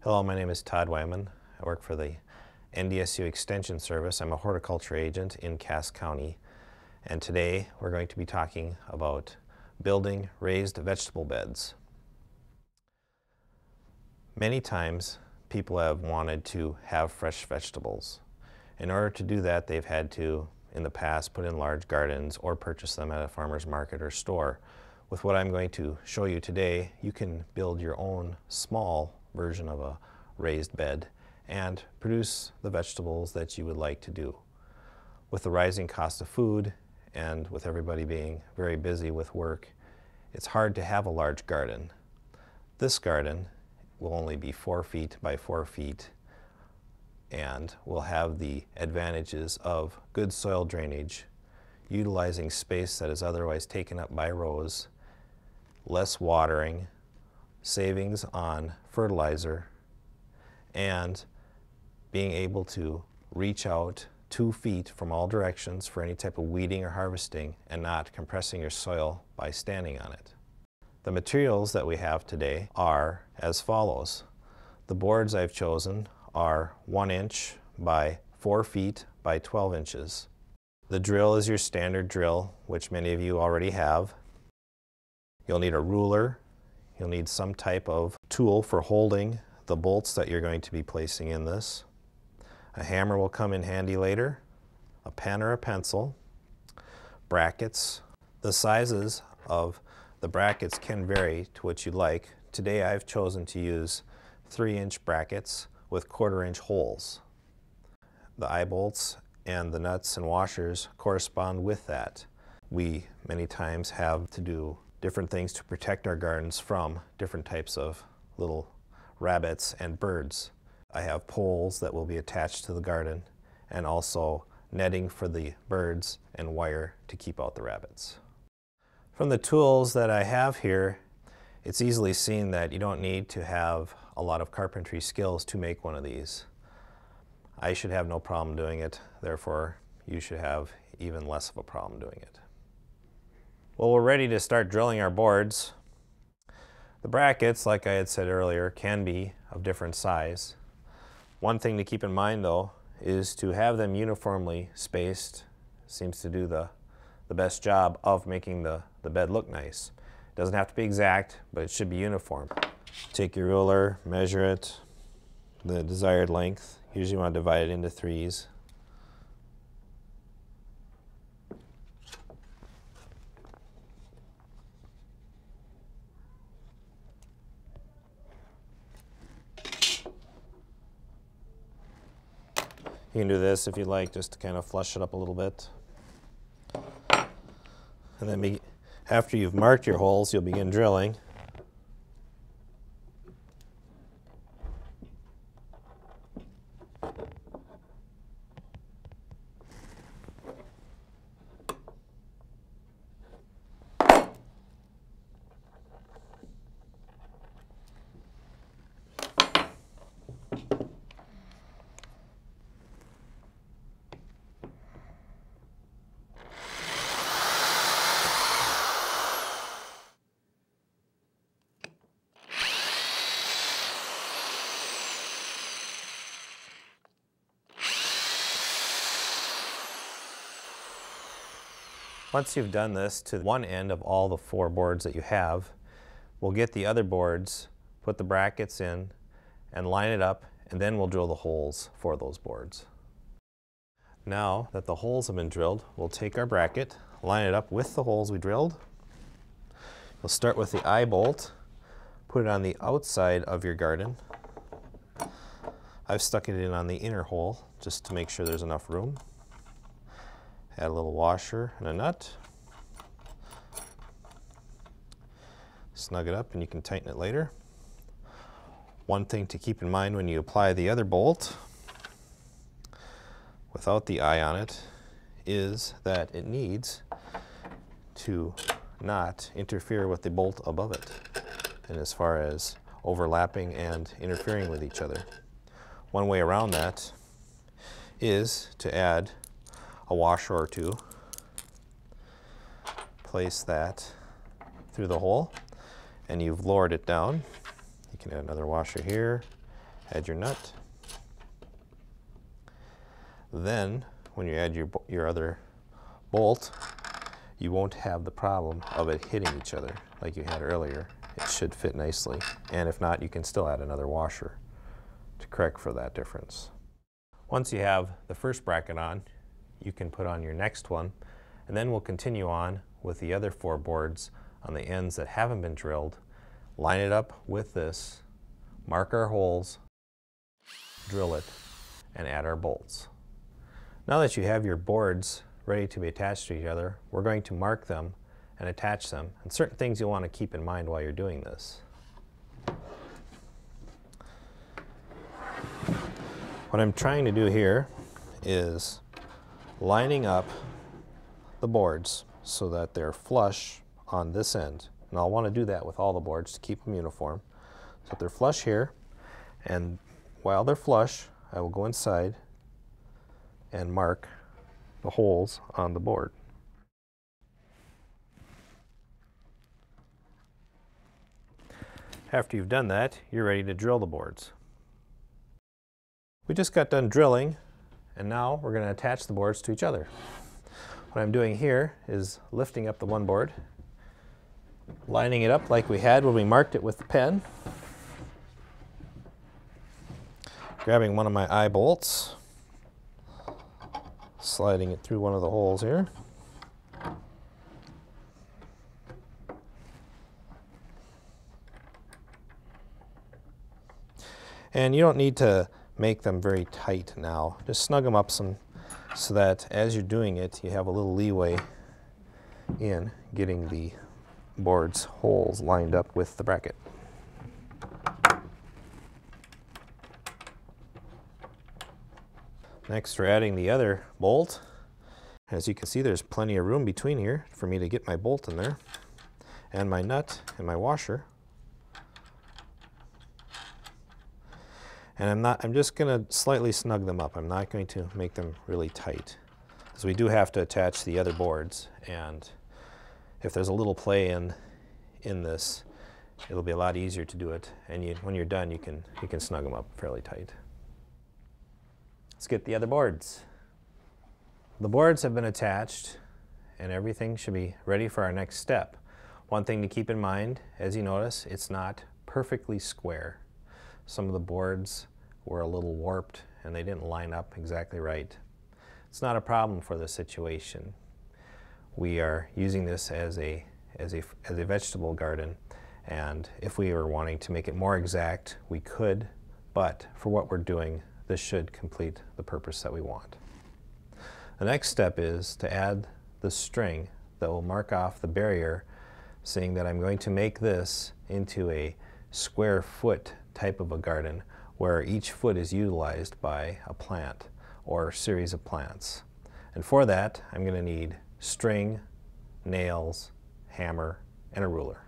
Hello, my name is Todd Wyman. I work for the NDSU Extension Service. I'm a horticulture agent in Cass County, and today we're going to be talking about building raised vegetable beds. Many times people have wanted to have fresh vegetables. In order to do that, they've had to, in the past, put in large gardens or purchase them at a farmer's market or store. With what I'm going to show you today, you can build your own small version of a raised bed and produce the vegetables that you would like to do. With the rising cost of food and with everybody being very busy with work, it's hard to have a large garden. This garden will only be 4 feet by 4 feet and will have the advantages of good soil drainage, utilizing space that is otherwise taken up by rows, less watering, savings on fertilizer, and being able to reach out 2 feet from all directions for any type of weeding or harvesting and not compressing your soil by standing on it. The materials that we have today are as follows. The boards I've chosen are 1 inch by 4 feet by 12 inches. The drill is your standard drill, which many of you already have. You'll need a ruler. You'll need some type of tool for holding the bolts that you're going to be placing in this. A hammer will come in handy later, a pen or a pencil, brackets. The sizes of the brackets can vary to what you like. Today I've chosen to use 3-inch brackets with 1/4-inch holes. The eye bolts and the nuts and washers correspond with that. We many times have to do different things to protect our gardens from different types of little rabbits and birds. I have poles that will be attached to the garden and also netting for the birds and wire to keep out the rabbits. From the tools that I have here, it's easily seen that you don't need to have a lot of carpentry skills to make one of these. I should have no problem doing it, therefore you should have even less of a problem doing it. Well, we're ready to start drilling our boards. The brackets, like I had said earlier, can be of different size. One thing to keep in mind though is to have them uniformly spaced. Seems to do the best job of making the bed look nice. It doesn't have to be exact, but it should be uniform. Take your ruler, measure it, the desired length. Usually you want to divide it into 3s. You can do this if you like, just to kind of flush it up a little bit. And then after you've marked your holes, you'll begin drilling. Once you've done this to one end of all the 4 boards that you have, we'll get the other boards, put the brackets in, and line it up, and then we'll drill the holes for those boards. Now that the holes have been drilled, we'll take our bracket, line it up with the holes we drilled. We'll start with the eye bolt, put it on the outside of your garden. I've stuck it in on the inner hole just to make sure there's enough room. Add a little washer and a nut. Snug it up and you can tighten it later. One thing to keep in mind when you apply the other bolt without the eye on it is that it needs to not interfere with the bolt above it, and as far as overlapping and interfering with each other. One way around that is to add a washer or 2. Place that through the hole and you've lowered it down. You can add another washer here add your nut. Then, when you add your other bolt, you won't have the problem of it hitting each other like you had earlier. It should fit nicely. And if not, you can still add another washer to correct for that difference. Once you have the first bracket on, you can put on your next one, and then we'll continue on with the other 4 boards on the ends that haven't been drilled. Line it up with this, mark our holes, drill it, and add our bolts. Now that you have your boards ready to be attached to each other, we're going to mark them and attach them, and certain things you'll want to keep in mind while you're doing this. What I'm trying to do here is lining up the boards so that they're flush on this end. And I'll want to do that with all the boards to keep them uniform. So they're flush here, and while they're flush, I will go inside and mark the holes on the board. After you've done that, you're ready to drill the boards. We just got done drilling, and now we're going to attach the boards to each other. What I'm doing here is lifting up the one board, lining it up like we had when we marked it with the pen, grabbing one of my eye bolts, sliding it through one of the holes here. And you don't need to make them very tight now. Just snug them up some so that as you're doing it, you have a little leeway in getting the board's holes lined up with the bracket. Next, we're adding the other bolt. As you can see, there's plenty of room between here for me to get my bolt in there, and my nut and my washer. And I'm just going to slightly snug them up. I'm not going to make them really tight, because we do have to attach the other boards, and if there's a little play in this, it'll be a lot easier to do it, and when you're done, you can snug them up fairly tight. Let's get the other boards. The boards have been attached, and everything should be ready for our next step. One thing to keep in mind, as you notice, it's not perfectly square. Some of the boards were a little warped and they didn't line up exactly right. It's not a problem for this situation. We are using this as a vegetable garden, and if we were wanting to make it more exact, we could, but for what we're doing, this should complete the purpose that we want. The next step is to add the string that will mark off the barrier, saying that I'm going to make this into a square foot type of a garden where each foot is utilized by a plant or series of plants. And for that, I'm going to need string, nails, hammer, and a ruler.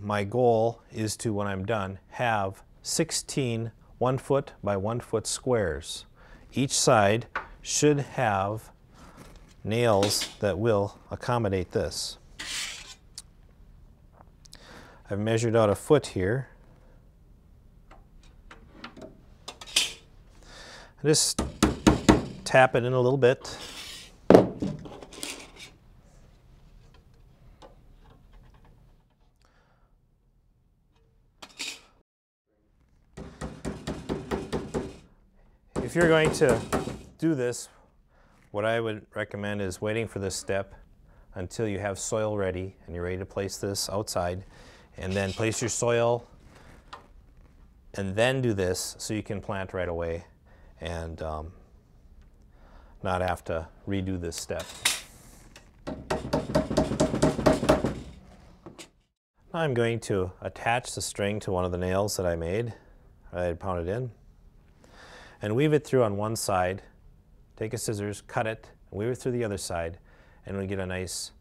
My goal is to, when I'm done, have 16 1 foot by 1 foot squares. Each side should have nails that will accommodate this. I've measured out a foot here. Just tap it in a little bit. If you're going to do this, what I would recommend is waiting for this step until you have soil ready and you're ready to place this outside, and then place your soil and then do this so you can plant right away and not have to redo this step. Now I'm going to attach the string to one of the nails that I made, that I had pounded in, and weave it through on one side. Take a scissors, cut it, weave it through the other side, and we get a nice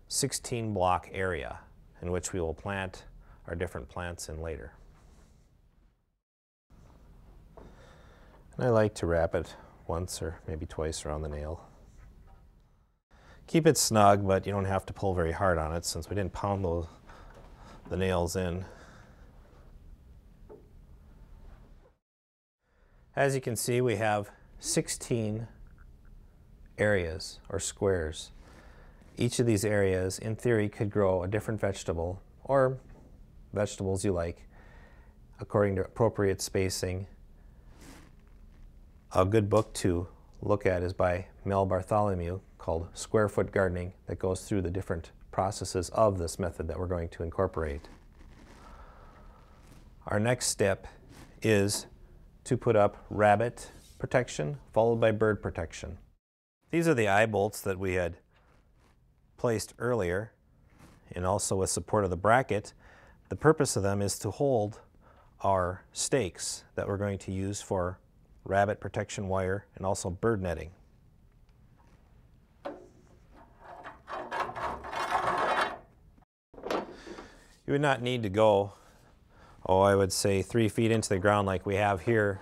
16 block area in which we will plant our different plants in later. And I like to wrap it once or maybe twice around the nail. Keep it snug, but you don't have to pull very hard on it since we didn't pound the nails in. As you can see, we have 16 areas or squares. Each of these areas, in theory, could grow a different vegetable or vegetables you like according to appropriate spacing. A good book to look at is by Mel Bartholomew called Square Foot Gardening, that goes through the different processes of this method that we're going to incorporate. Our next step is to put up rabbit protection followed by bird protection. These are the eye bolts that we had placed earlier, and also with support of the bracket. The purpose of them is to hold our stakes that we're going to use for rabbit protection wire and also bird netting. You would not need to go, I would say 3 feet into the ground like we have here.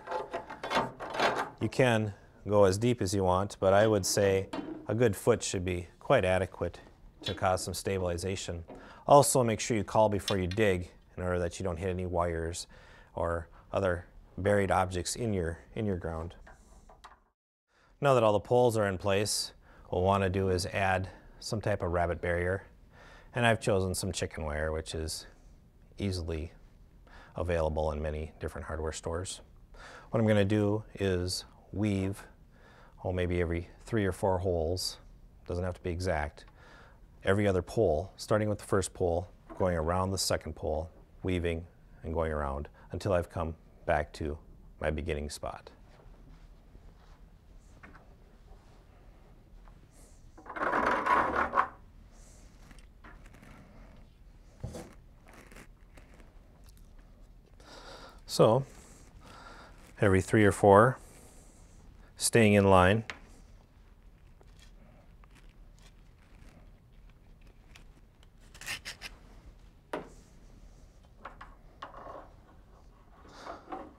You can go as deep as you want, but I would say a good foot should be quite adequate to cause some stabilization. Also, make sure you call before you dig in order that you don't hit any wires or other buried objects in your ground. Now that all the poles are in place, what we'll want to do is add some type of rabbit barrier. And I've chosen some chicken wire, which is easily available in many different hardware stores. What I'm going to do is weave, maybe every 3 or 4 holes, doesn't have to be exact, every other pole, starting with the first pole, going around the second pole, weaving and going around until I've come back to my beginning spot. So, every 3 or 4, staying in line.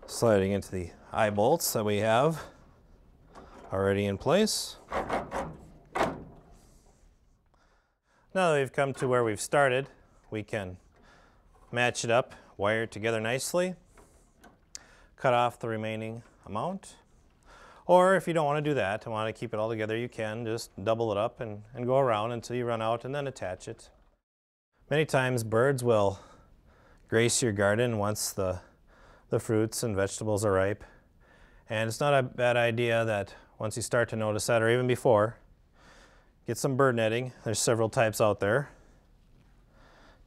Sliding into the eye bolts that we have already in place. Now that we've come to where we've started, we can match it up, wire it together nicely, cut off the remaining amount. Or if you don't want to do that and want to keep it all together, you can just double it up and go around until you run out and then attach it. Many times birds will grace your garden once the fruits and vegetables are ripe. And it's not a bad idea that once you start to notice that, or even before, get some bird netting. There's several types out there.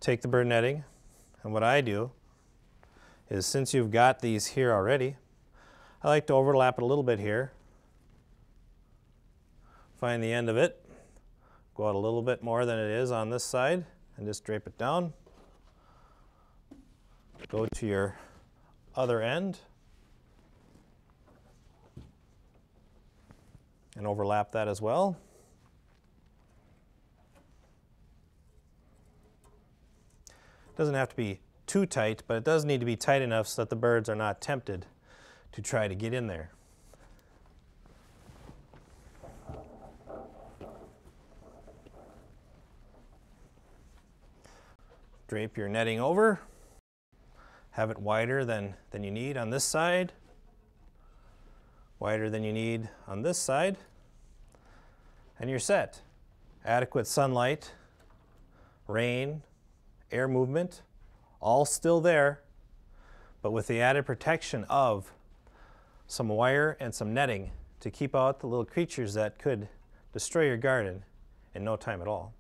Take the bird netting, and what I do is, since you've got these here already, I like to overlap it a little bit here. Find the end of it, go out a little bit more than it is on this side, and just drape it down. Go to your other end and overlap that as well. It doesn't have to be too tight, but it does need to be tight enough so that the birds are not tempted to try to get in there. Drape your netting over. Have it wider than you need on this side, wider than you need on this side, and you're set. Adequate sunlight, rain, air movement, all still there, but with the added protection of some wire and some netting to keep out the little creatures that could destroy your garden in no time at all.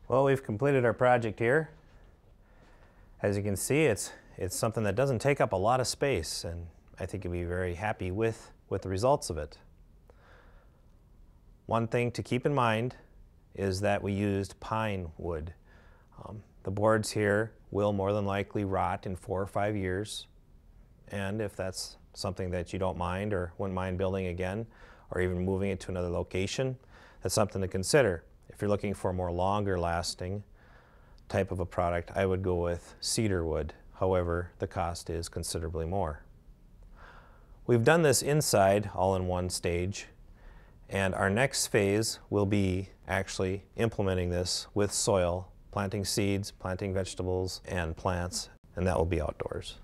Well, we've completed our project here. As you can see, it's something that doesn't take up a lot of space, and I think you'll be very happy with the results of it. One thing to keep in mind is that we used pine wood. The boards here will more than likely rot in 4 or 5 years, and if that's something that you don't mind or wouldn't mind building again, or even moving it to another location, that's something to consider. If you're looking for a more longer lasting type of a product, I would go with cedar wood. However, the cost is considerably more. We've done this inside all in one stage, and our next phase will be actually implementing this with soil, planting seeds, planting vegetables and plants, and that will be outdoors.